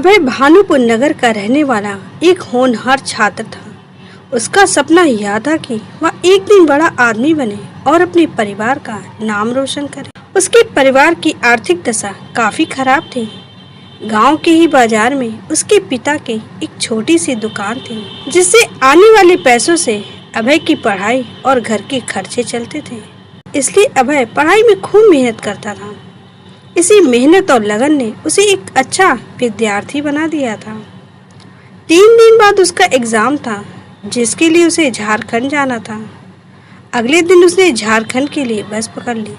अभय भानुपुर नगर का रहने वाला एक होनहार छात्र था। उसका सपना यह था कि वह एक दिन बड़ा आदमी बने और अपने परिवार का नाम रोशन करे। उसके परिवार की आर्थिक दशा काफी खराब थी। गांव के ही बाजार में उसके पिता की एक छोटी सी दुकान थी, जिससे आने वाले पैसों से अभय की पढ़ाई और घर के खर्चे चलते थे। इसलिए अभय पढ़ाई में खूब मेहनत करता था। इसी मेहनत और लगन ने उसे एक अच्छा विद्यार्थी बना दिया था। 3 दिन बाद उसका एग्जाम था, जिसके लिए उसे झारखंड जाना था। अगले दिन उसने झारखंड के लिए बस पकड़ ली।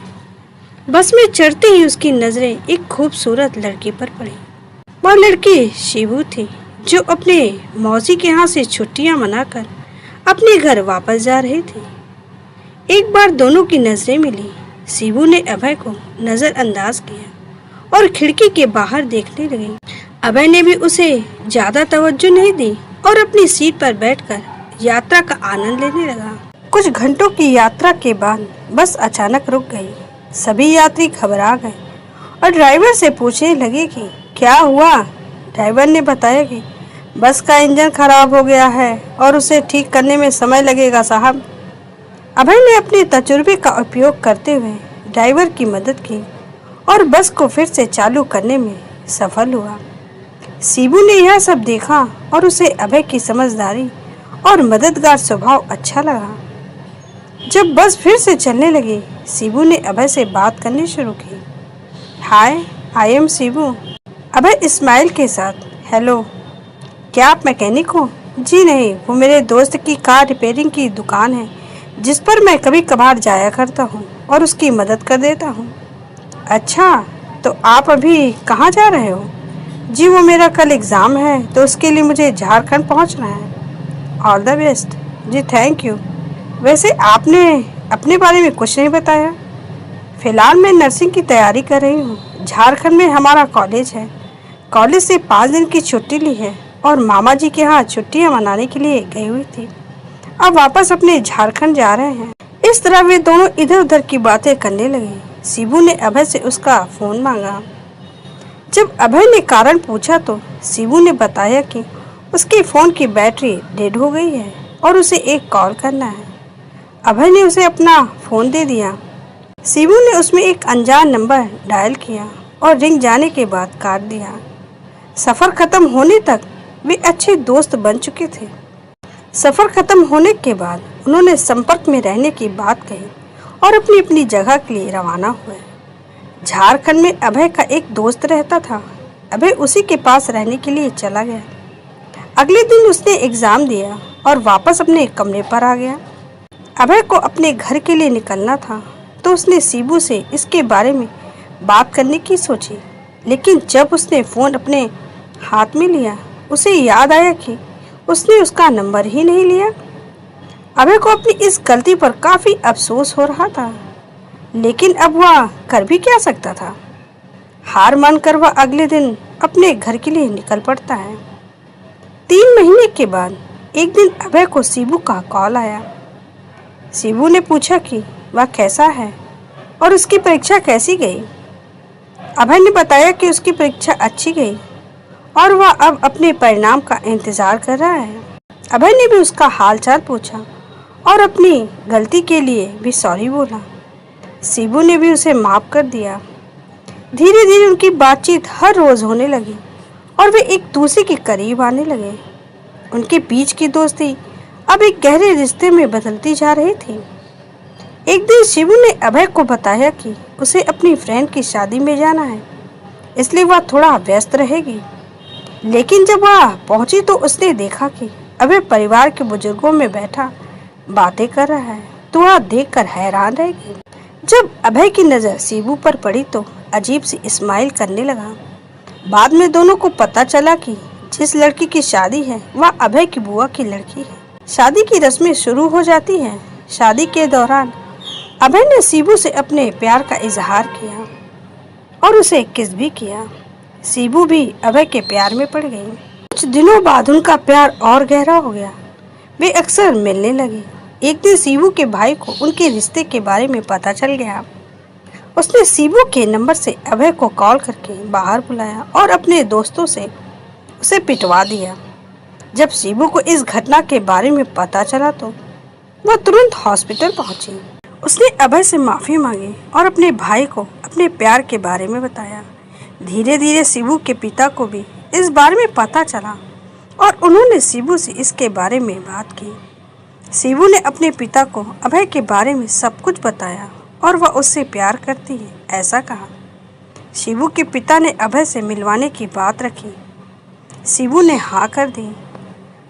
बस में चढ़ते ही उसकी नजरें एक खूबसूरत लड़की पर पड़ी। वह लड़की शिबू थी, जो अपने मौसी के यहाँ से छुट्टियां मनाकर अपने घर वापस जा रही थी। एक बार दोनों की नजरें मिली। शिबू ने अभय को नजरअंदाज किया और खिड़की के बाहर देखने लगी। अभय ने भी उसे ज्यादा तवज्जो नहीं दी और अपनी सीट पर बैठकर यात्रा का आनंद लेने लगा। कुछ घंटों की यात्रा के बाद बस अचानक रुक गई। सभी यात्री घबरा गए और ड्राइवर से पूछने लगे कि क्या हुआ। ड्राइवर ने बताया कि बस का इंजन खराब हो गया है और उसे ठीक करने में समय लगेगा साहब। अभय ने अपने तजुर्बे का उपयोग करते हुए ड्राइवर की मदद की और बस को फिर से चालू करने में सफल हुआ। शिबू ने यह सब देखा और उसे अभय की समझदारी और मददगार स्वभाव अच्छा लगा। जब बस फिर से चलने लगी, शिबू ने अभय से बात करनी शुरू की। Hi, I am Shibu. अभय स्माइल के साथ, हेलो, क्या आप मैकेनिक हो? जी नहीं, वो मेरे दोस्त की कार रिपेयरिंग की दुकान है, जिस पर मैं कभी कभार जाया करता हूँ और उसकी मदद कर देता हूँ। अच्छा, तो आप अभी कहाँ जा रहे हो? जी, वो मेरा कल एग्ज़ाम है, तो उसके लिए मुझे झारखंड पहुँचना है। All the best. जी, थैंक यू। वैसे आपने अपने बारे में कुछ नहीं बताया। फ़िलहाल मैं नर्सिंग की तैयारी कर रही हूँ। झारखंड में हमारा कॉलेज है। कॉलेज से 5 दिन की छुट्टी ली है और मामा जी के यहाँ छुट्टियाँ मनाने के लिए गई हुई थी। अब वापस अपने झारखंड जा रहे हैं। इस तरह वे दोनों इधर उधर की बातें करने लगे। शिबू ने अभय से उसका फोन मांगा। जब अभय ने कारण पूछा तो शिबू ने बताया कि उसके फोन की बैटरी डेड हो गई है और उसे एक कॉल करना है। अभय ने उसे अपना फोन दे दिया। शिबू ने उसमें एक अनजान नंबर डायल किया और रिंग जाने के बाद काट दिया। सफर खत्म होने तक वे अच्छे दोस्त बन चुके थे। सफर खत्म होने के बाद उन्होंने संपर्क में रहने की बात कही और अपनी अपनी जगह के लिए रवाना हुए। झारखंड में अभय का एक दोस्त रहता था। अभय उसी के पास रहने के लिए चला गया। अगले दिन उसने एग्जाम दिया और वापस अपने कमरे पर आ गया। अभय को अपने घर के लिए निकलना था, तो उसने शिबू से इसके बारे में बात करने की सोची। लेकिन जब उसने फ़ोन अपने हाथ में लिया, उसे याद आया कि उसने उसका नंबर ही नहीं लिया। अभय को अपनी इस गलती पर काफ़ी अफसोस हो रहा था, लेकिन अब वह कर भी क्या सकता था। हार मानकर वह अगले दिन अपने घर के लिए निकल पड़ता है। 3 महीने के बाद एक दिन अभय को शिबू का कॉल आया। शिबू ने पूछा कि वह कैसा है और उसकी परीक्षा कैसी गई। अभय ने बताया कि उसकी परीक्षा अच्छी गई और वह अब अपने परिणाम का इंतजार कर रहा है। अभय ने भी उसका हालचाल पूछा और अपनी गलती के लिए भी सॉरी बोला। शिबू ने भी उसे माफ कर दिया। धीरे धीरे उनकी बातचीत हर रोज होने लगी और वे एक दूसरे के करीब आने लगे। उनके बीच की दोस्ती अब एक गहरे रिश्ते में बदलती जा रही थी। एक दिन शिबू ने अभय को बताया कि उसे अपनी फ्रेंड की शादी में जाना है, इसलिए वह थोड़ा व्यस्त रहेगी। लेकिन जब वह पहुंची तो उसने देखा कि अभय परिवार के बुजुर्गों में बैठा बातें कर रहा है, तो वह देखकर हैरान रह गई। जब अभय की नज़र शिबू पर पड़ी तो अजीब सी स्माइल करने लगा। बाद में दोनों को पता चला कि जिस लड़की की शादी है वह अभय की बुआ की लड़की है। शादी की रस्में शुरू हो जाती हैं। शादी के दौरान अभय ने शिबू से अपने प्यार का इजहार किया और उसे किस भी किया। शिबू भी अभय के प्यार में पड़ गई। कुछ दिनों बाद उनका प्यार और गहरा हो गया। वे अक्सर मिलने लगे। एक दिन शिबू के भाई को उनके रिश्ते के बारे में पता चल गया। उसने शिबू के नंबर से अभय को कॉल करके बाहर बुलाया और अपने दोस्तों से उसे पिटवा दिया। जब शिबू को इस घटना के बारे में पता चला तो वह तुरंत हॉस्पिटल पहुंची। उसने अभय से माफ़ी मांगी और अपने भाई को अपने प्यार के बारे में बताया। धीरे धीरे शिबू के पिता को भी इस बारे में पता चला और उन्होंने शिबू से इसके बारे में बात की। शिबू ने अपने पिता को अभय के बारे में सब कुछ बताया और वह उससे प्यार करती है ऐसा कहा। शिबू के पिता ने अभय से मिलवाने की बात रखी। शिबू ने हाँ कर दी।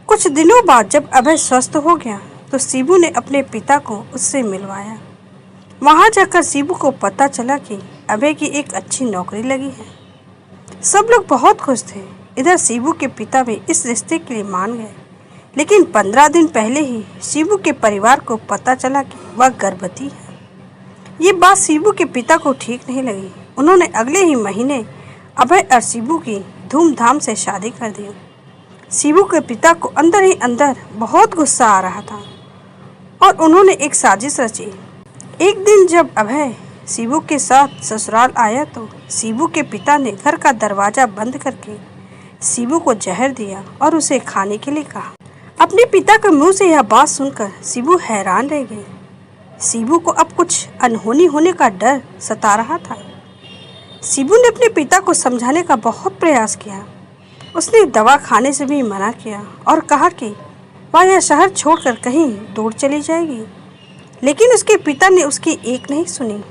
कुछ दिनों बाद जब अभय स्वस्थ हो गया तो शिबू ने अपने पिता को उससे मिलवाया। वहाँ जाकर शिबू को पता चला कि अभय की एक अच्छी नौकरी लगी है। सब लोग बहुत खुश थे। इधर शिबू के पिता भी इस रिश्ते के लिए मान गए, लेकिन 15 दिन पहले ही शिबू के परिवार को पता चला कि वह गर्भवती है। ये बात शिबू के पिता को ठीक नहीं लगी। उन्होंने अगले ही महीने अभय और शिबू की धूमधाम से शादी कर दी। शिबू के पिता को अंदर ही अंदर बहुत गुस्सा आ रहा था और उन्होंने एक साजिश रची। एक दिन जब अभय शिबू के साथ ससुराल आया तो शिबू के पिता ने घर का दरवाज़ा बंद करके शिबू को जहर दिया और उसे खाने के लिए कहा। अपने पिता के मुंह से यह बात सुनकर शिबू हैरान रह गई। शिबू को अब कुछ अनहोनी होने का डर सता रहा था। शिबू ने अपने पिता को समझाने का बहुत प्रयास किया। उसने दवा खाने से भी मना किया और कहा कि वह यह शहर छोड़कर कहीं दूर चली जाएगी, लेकिन उसके पिता ने उसकी एक नहीं सुनी।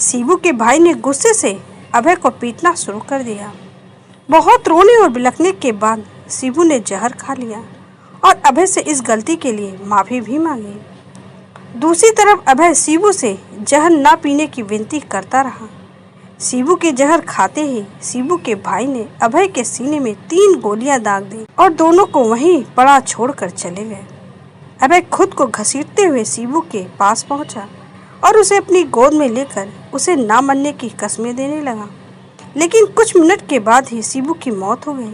शिबू के भाई ने गुस्से से अभय को पीटना शुरू कर दिया। बहुत रोने और बिलखने के बाद शिबू ने जहर खा लिया और अभय से इस गलती के लिए माफ़ी भी मांगी। दूसरी तरफ अभय शिबू से जहर ना पीने की विनती करता रहा। शिबू के जहर खाते ही शिबू के भाई ने अभय के सीने में 3 गोलियां दाग दी और दोनों को वहीं पड़ा छोड़कर चले गए। अभय खुद को घसीटते हुए शिबू के पास पहुंचा और उसे अपनी गोद में लेकर उसे ना मरने की कस्में देने लगा, लेकिन कुछ मिनट के बाद ही शिबू की मौत हो गई।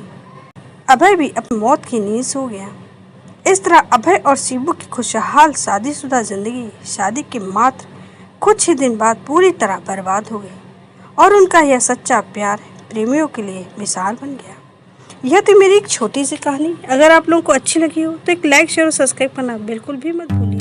अभय भी अपनी मौत की नींद सो गया। इस तरह अभय और शिबू की खुशहाल शादीशुदा जिंदगी शादी के मात्र कुछ ही दिन बाद पूरी तरह बर्बाद हो गई और उनका यह सच्चा प्यार प्रेमियों के लिए मिसाल बन गया। यह तो मेरी एक छोटी सी कहानी। अगर आप लोगों को अच्छी लगी हो तो एक लाइक शेयर और सब्सक्राइब करना बिल्कुल भी मत भूलिए।